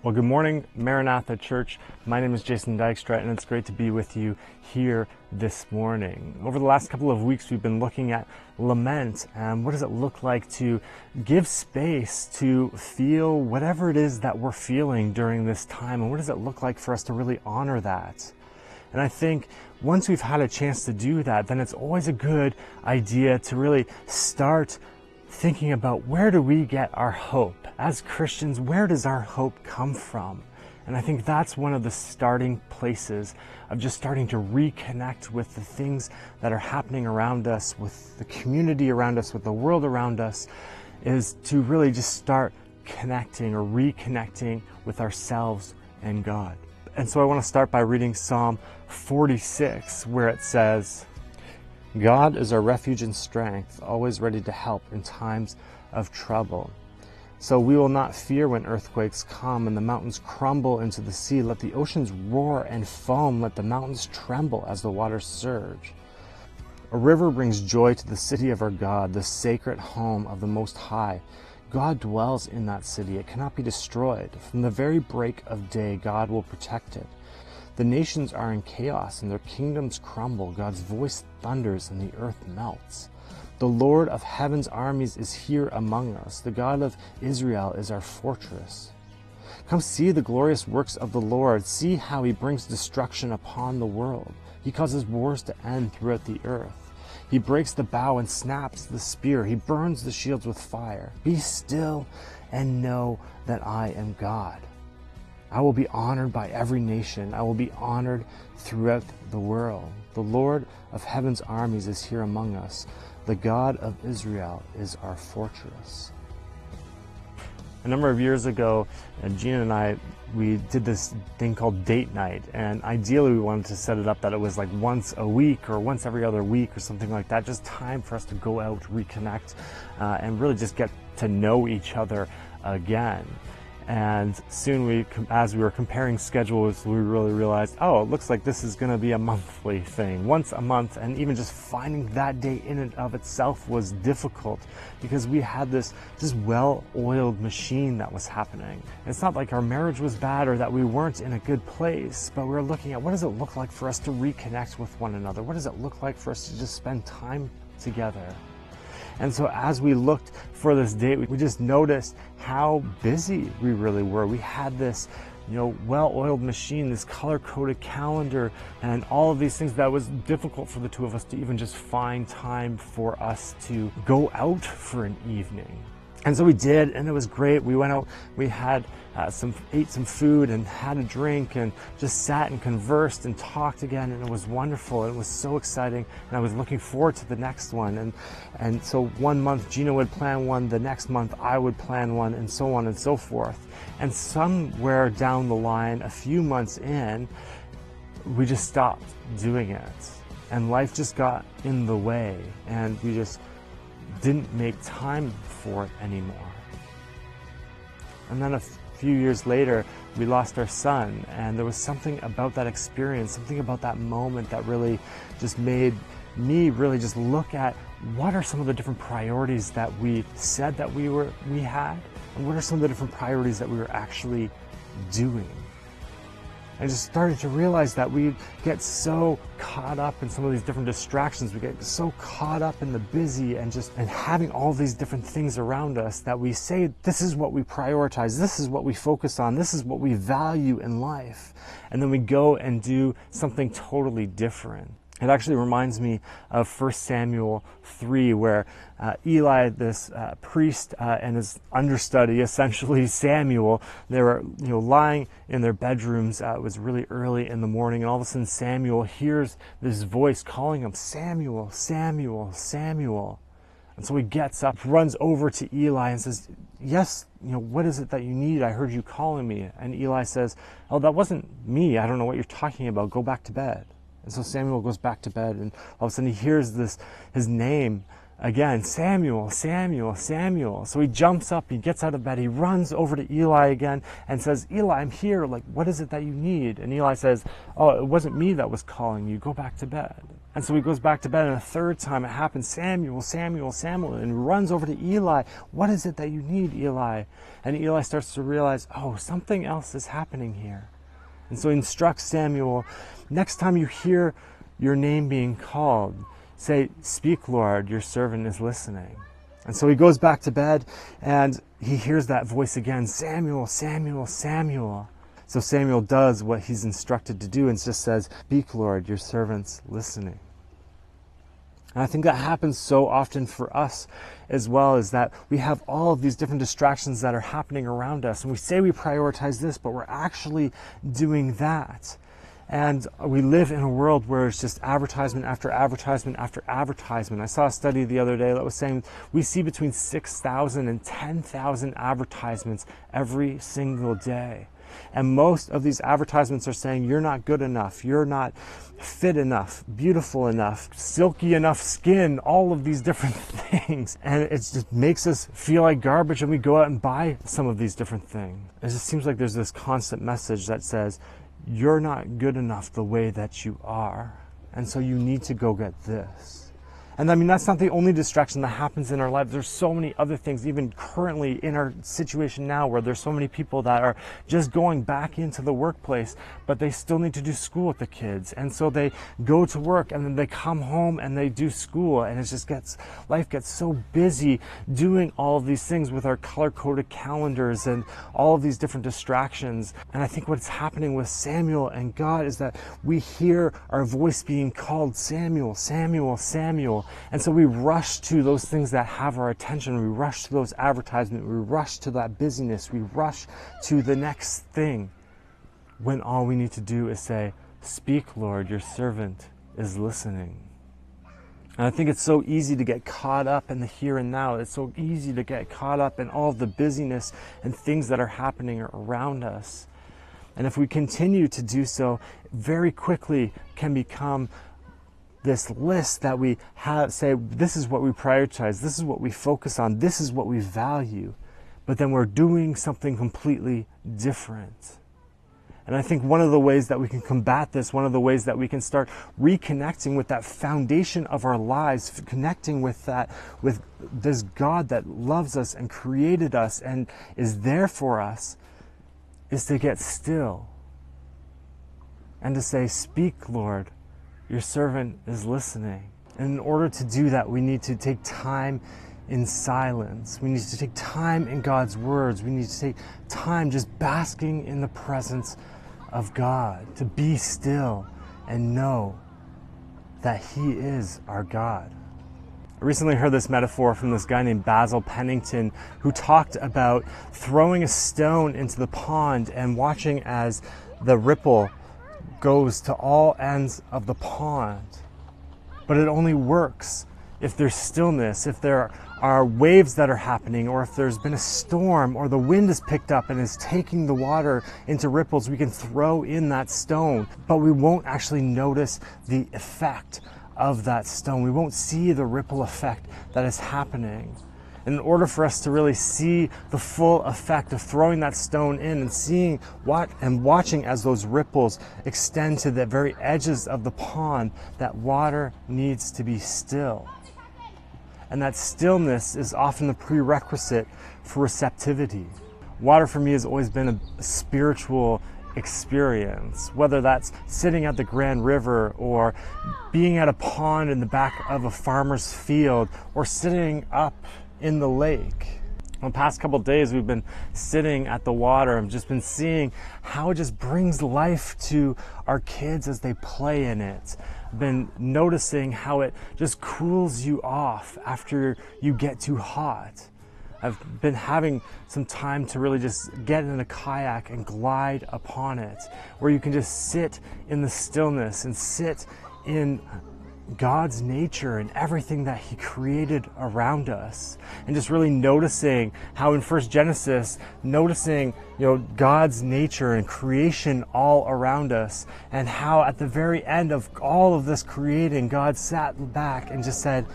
Well, good morning, Maranatha Church. My name is Jason Dykstra, and it's great to be with you here this morning. Over the last couple of weeks, we've been looking at lament and what does it look like to give space to feel whatever it is that we're feeling during this time, and what does it look like for us to really honor that. And I think once we've had a chance to do that, then it's always a good idea to really start thinking about, where do we get our hope? As Christians, where does our hope come from? And I think that's one of the starting places of just starting to reconnect with the things that are happening around us, with the community around us, with the world around us, is to really just start connecting or reconnecting with ourselves and God. And so I want to start by reading Psalm 46, where it says, "God is our refuge and strength, always ready to help in times of trouble. So we will not fear when earthquakes come and the mountains crumble into the sea. Let the oceans roar and foam. Let the mountains tremble as the waters surge. A river brings joy to the city of our God, the sacred home of the Most High. God dwells in that city. It cannot be destroyed. From the very break of day, God will protect it. The nations are in chaos and their kingdoms crumble. God's voice thunders and the earth melts. The Lord of heaven's armies is here among us. The God of Israel is our fortress. Come see the glorious works of the Lord. See how he brings destruction upon the world. He causes wars to end throughout the earth. He breaks the bow and snaps the spear. He burns the shields with fire. Be still and know that I am God. I will be honored by every nation. I will be honored throughout the world. The Lord of heaven's armies is here among us. The God of Israel is our fortress." A number of years ago, Gina and I, we did this thing called date night, and ideally we wanted to set it up that it was like once a week or once every other week or something like that, just time for us to go out, reconnect, and really just get to know each other again. And soon as we were comparing schedules, we really realized, oh, it looks like this is going to be a monthly thing, once a month. And even just finding that day in and of itself was difficult because we had this well-oiled machine that was happening. It's not like our marriage was bad or that we weren't in a good place, but we were looking at, what does it look like for us to reconnect with one another? What does it look like for us to just spend time together? And so as we looked for this date, we just noticed how busy we really were. We had this, well-oiled machine, this color-coded calendar, and all of these things that was difficult for the two of us to even just find time for us to go out for an evening. And so we did, and it was great. We went out, we had ate some food and had a drink and just sat and conversed and talked again, and it was wonderful. It was so exciting, and I was looking forward to the next one. And so one month Gina would plan one, the next month I would plan one, and so on and so forth. And somewhere down the line, a few months in, we just stopped doing it, and life just got in the way, and we just didn't make time for it anymore. And then a few years later, we lost our son, and there was something about that experience, something about that moment that really just made me really just look at, what are some of the different priorities that we said that we had, and what are some of the different priorities that we were actually doing. I just started to realize that we get so caught up in some of these different distractions. We get so caught up in the busy and having all these different things around us that we say, this is what we prioritize, this is what we focus on, this is what we value in life. And then we go and do something totally different. It actually reminds me of 1 Samuel 3, where Eli, this priest, and his understudy, essentially Samuel, they were lying in their bedrooms. It was really early in the morning, and all of a sudden Samuel hears this voice calling him, "Samuel, Samuel, Samuel." And so he gets up, runs over to Eli and says, "Yes, what is it that you need? I heard you calling me." And Eli says, "Oh, that wasn't me. I don't know what you're talking about. Go back to bed." And so Samuel goes back to bed, and all of a sudden he hears his name again, "Samuel, Samuel, Samuel." So he jumps up, he gets out of bed, he runs over to Eli again and says, "Eli, I'm here. What is it that you need?" And Eli says, "Oh, it wasn't me that was calling you. Go back to bed." And so he goes back to bed, and a third time it happens, Samuel, Samuel, Samuel, and he runs over to Eli. What is it that you need, Eli? And Eli starts to realize, oh, something else is happening here. And so he instructs Samuel, next time you hear your name being called, say, speak, Lord, your servant is listening. And so he goes back to bed, and he hears that voice again, Samuel, Samuel, Samuel. So Samuel does what he's instructed to do and just says, speak, Lord, your servant's listening. And I think that happens so often for us as well, is that we have all of these different distractions that are happening around us. And we say we prioritize this, but we're actually doing that. And we live in a world where it's just advertisement after advertisement after advertisement. I saw a study the other day that was saying we see between 6,000 and 10,000 advertisements every single day. And most of these advertisements are saying you're not good enough, you're not fit enough, beautiful enough, silky enough skin, all of these different things. And it just makes us feel like garbage, and we go out and buy some of these different things. It just seems like there's this constant message that says you're not good enough the way that you are, and so you need to go get this. And I mean, that's not the only distraction that happens in our lives. There's so many other things, even currently in our situation now, where there's so many people that are just going back into the workplace, but they still need to do school with the kids. And so they go to work, and then they come home and they do school, and it just life gets so busy doing all of these things with our color-coded calendars and all of these different distractions. And I think what's happening with Samuel and God is that we hear our voice being called, Samuel, Samuel, Samuel. And so we rush to those things that have our attention. We rush to those advertisements. We rush to that busyness. We rush to the next thing, when all we need to do is say, speak, Lord, your servant is listening. And I think it's so easy to get caught up in the here and now. It's so easy to get caught up in all of the busyness and things that are happening around us. And if we continue to do so, very quickly can become this list that we have, say, this is what we prioritize, this is what we focus on, this is what we value, but then we're doing something completely different. And I think one of the ways that we can combat this, one of the ways that we can start reconnecting with that foundation of our lives, connecting with this God that loves us and created us and is there for us, is to get still and to say, speak, Lord, your servant is listening. And in order to do that, we need to take time in silence. We need to take time in God's words. We need to take time just basking in the presence of God, to be still and know that He is our God. I recently heard this metaphor from this guy named Basil Pennington, who talked about throwing a stone into the pond and watching as the ripple goes to all ends of the pond. But it only works if there's stillness, if there are waves that are happening, or if there's been a storm, or the wind is picked up and is taking the water into ripples. We can throw in that stone, but we won't actually notice the effect of that stone. We won't see the ripple effect that is happening. And in order for us to really see the full effect of throwing that stone in and seeing watching as those ripples extend to the very edges of the pond, that water needs to be still. And that stillness is often the prerequisite for receptivity. Water for me has always been a spiritual experience, whether that's sitting at the Grand River, or being at a pond in the back of a farmer's field, or sitting up in the lake. The past couple of days we've been sitting at the water and just been seeing how it just brings life to our kids as they play in it. I've been noticing how it just cools you off after you get too hot. I've been having some time to really just get in a kayak and glide upon it, where you can just sit in the stillness and sit in God's nature and everything that He created around us, and just really noticing how in First Genesis, noticing God's nature and creation all around us, and how at the very end of all of this creating, God sat back and just said,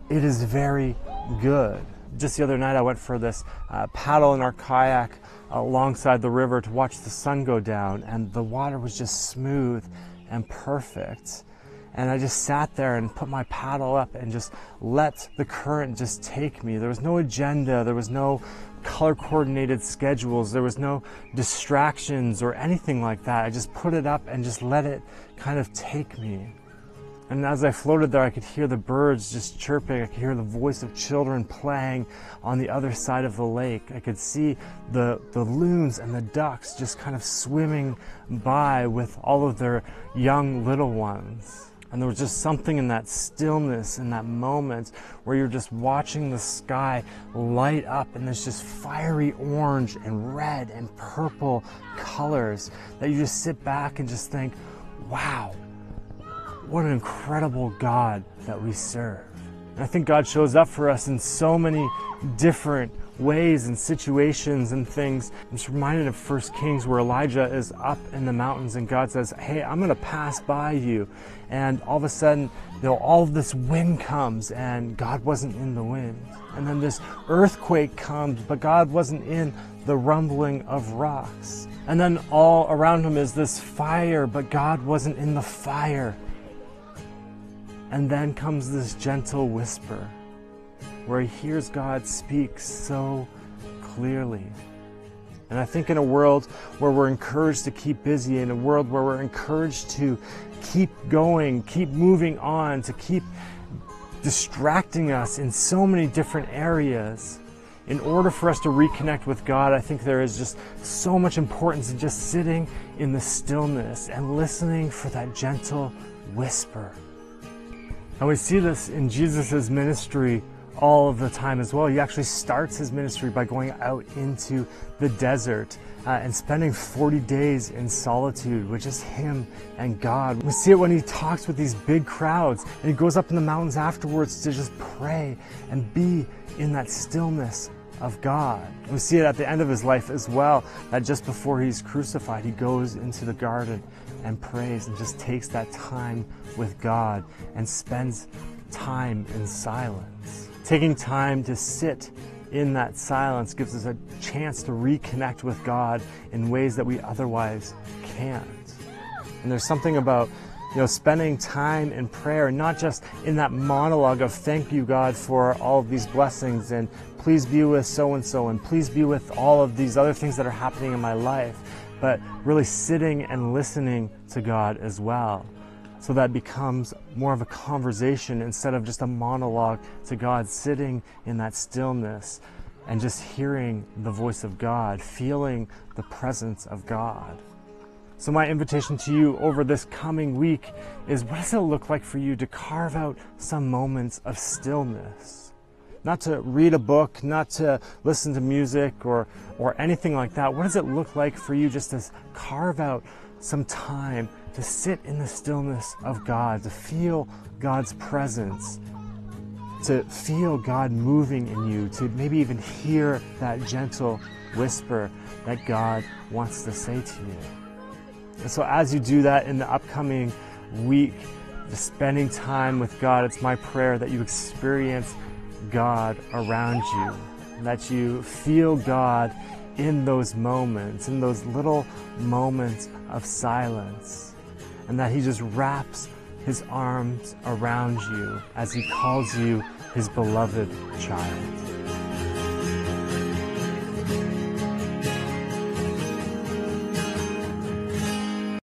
"It is very good." Just the other night, I went for this paddle in our kayak alongside the river to watch the sun go down, and the water was just smooth and perfect. And I just sat there and put my paddle up and just let the current just take me. There was no agenda, there was no color coordinated schedules, there was no distractions or anything like that. I just put it up and just let it kind of take me. And as I floated there, I could hear the birds just chirping. I could hear the voice of children playing on the other side of the lake. I could see the loons and the ducks just kind of swimming by with all of their young little ones. And there was just something in that stillness, in that moment, where you're just watching the sky light up in this just fiery orange and red and purple colors that you just sit back and just think, wow, what an incredible God that we serve. And I think God shows up for us in so many different ways and situations and things. I'm just reminded of 1 Kings where Elijah is up in the mountains and God says, hey, I'm going to pass by you. And all of a sudden, all of this wind comes and God wasn't in the wind. And then this earthquake comes, but God wasn't in the rumbling of rocks. And then all around him is this fire, but God wasn't in the fire. And then comes this gentle whisper where he hears God speak so clearly. And I think in a world where we're encouraged to keep busy, in a world where we're encouraged to keep going, keep moving on, to keep distracting us in so many different areas, in order for us to reconnect with God, I think there is just so much importance in just sitting in the stillness and listening for that gentle whisper. And we see this in Jesus' ministry all of the time as well. He actually starts his ministry by going out into the desert and spending 40 days in solitude with just him and God. We see it when he talks with these big crowds, and he goes up in the mountains afterwards to just pray and be in that stillness of God. We see it at the end of his life as well, that just before he's crucified, he goes into the garden and prays and just takes that time with God and spends time in silence. Taking time to sit in that silence gives us a chance to reconnect with God in ways that we otherwise can't. And there's something about spending time in prayer, not just in that monologue of thank you, God, for all of these blessings, and please be with so-and-so, and please be with all of these other things that are happening in my life, but really sitting and listening to God as well. So that becomes more of a conversation instead of just a monologue to God, sitting in that stillness and just hearing the voice of God, feeling the presence of God. So my invitation to you over this coming week is, what does it look like for you to carve out some moments of stillness? Not to read a book, not to listen to music or anything like that. What does it look like for you just to carve out some time to sit in the stillness of God, to feel God's presence, to feel God moving in you, to maybe even hear that gentle whisper that God wants to say to you? And so as you do that in the upcoming week, just spending time with God, it's my prayer that you experience God around you, that you feel God in those moments, in those little moments of silence, and that he just wraps his arms around you as he calls you his beloved child.